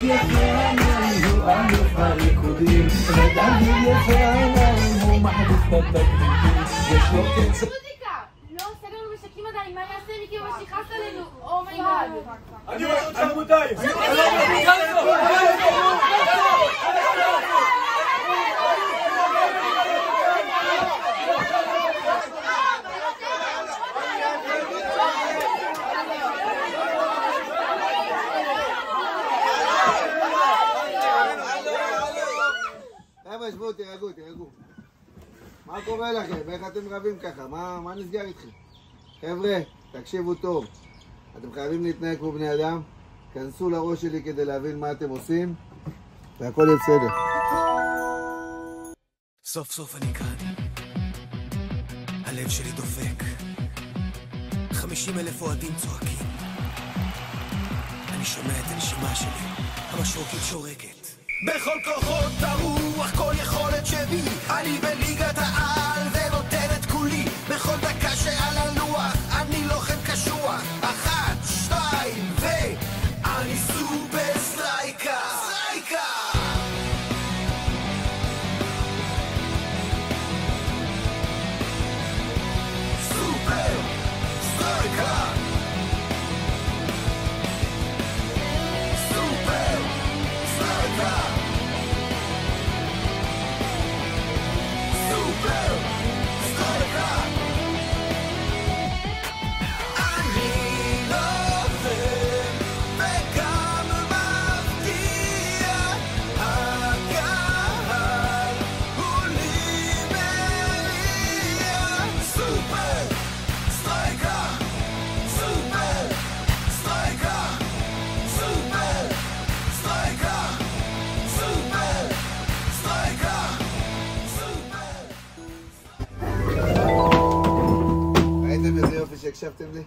הוא אלוף הריקודים, ודני יפעניים הוא מחליף בתקליטים, יש לו קצב. מוזיקה! לא, סגר לנו משקים עדיין, מה נעשה מיקי ושיחס עלינו? אומייגאד. אני רוצה רבותיי! חבר'ה, שבו, תירגעו. מה קורה לכם? איך אתם רבים ככה? מה נסגר איתכם? חבר'ה, תקשיבו טוב. אתם חייבים להתנהג כמו בני אדם. כנסו לראש שלי כדי להבין מה אתם עושים, והכל יהיה בסדר. סוף סוף אני כאן. הלב שלי דופק. 50,000 אוהדים צועקים. אני שומע את הנשימה שלי, המשרוקית שורקת. בכל כוחות הרוח, כל יכולת שבי, אני בליגת העל ונותן את כולי. בכל דקה שעל הלוח, אני לוחם קשוח. 1, 2 ואני סופר סטרייקר. סופר סטרייקר. סופר סטרייקר. ראיתם איזה יופי שהקשבתם לי?